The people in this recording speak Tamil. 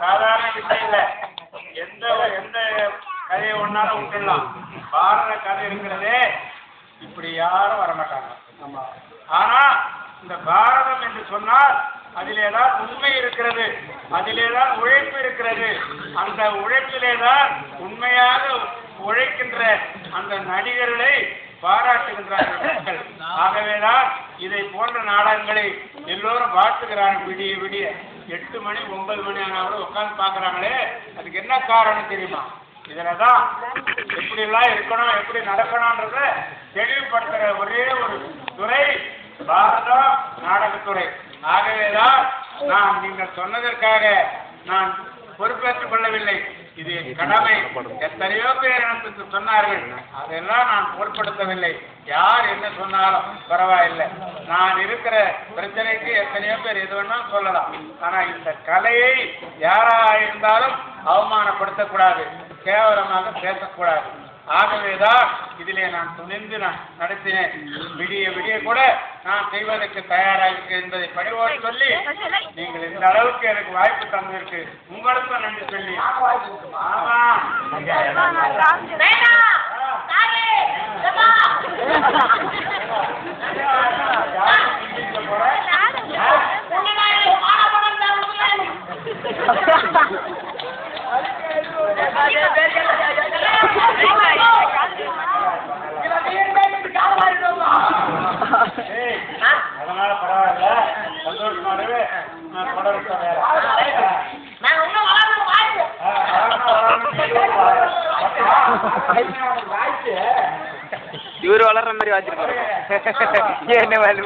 சாதாரண விஷயம் இல்லை. எந்த எந்த கதையை ஒன்னாலும் விட்டுடலாம். பாரத கதை இருக்கிறதே இப்படி யாரும் வரமாட்டாங்க. ஆனா இந்த பாரதம் என்று சொன்னால் அதிலேதான் உண்மை இருக்கிறது, அதிலேதான் உழைப்பு இருக்கிறது. அந்த உழைப்பிலேதான் உண்மையாக உழைக்கின்ற அந்த நடிகர்களை பாராட்டுகின்றார்கள். ஆகவேதான் இதை போன்ற நாடகங்களை எல்லோரும் பார்த்துக்கிறாங்க. விடிய விடிய 8 மணி 9 மணி ஆனாலும் உட்காந்து பார்க்குறாங்களே, அதுக்கு என்ன காரணம் தெரியுமா? இதுலதான் எப்படி எல்லாம் இருக்கணும், எப்படி நடக்கணும்ன்றத தெளிவுபடுத்துகிற ஒரே ஒரு துறை பாரதம் நாடகத்துறை. ஆகவேதான் நான் நீங்கள் சொன்னதற்காக நான் பொறுப்பேற்றுக் கொள்ளவில்லை. இது என் கடமை. எத்தனையோ பேர் எனக்கு சொன்னார்கள், அதெல்லாம் நான் பொருட்படுத்தவில்லை. யார் என்ன சொன்னாலும் பரவாயில்லை. நான் இருக்கிற பிரச்சனைக்கு எத்தனையோ பேர் எது வேணாலும் சொல்லலாம். ஆனா இந்த கலையை யாராக இருந்தாலும் அவமானப்படுத்தக்கூடாது, கேவலமாக பேசக்கூடாது. ஆகவேதான் இதிலே நான் துணிந்து நான் நடத்தினேன். விடிய விடிய கூட நான் செய்வதற்கு தயாராக என்பதை பணிவோடு சொல்லி, நீங்கள் இந்த அளவுக்கு எனக்கு வாய்ப்பு தந்திருக்கு உங்களுக்கும் நன்றி சொல்லி. ஆமா அதனால பரவாயில்ல, சந்தோஷமாகவே நான் தொடர்ந்து இவரு வளர்ற மாதிரி வாச்சிருக்காரு. என்ன வேலை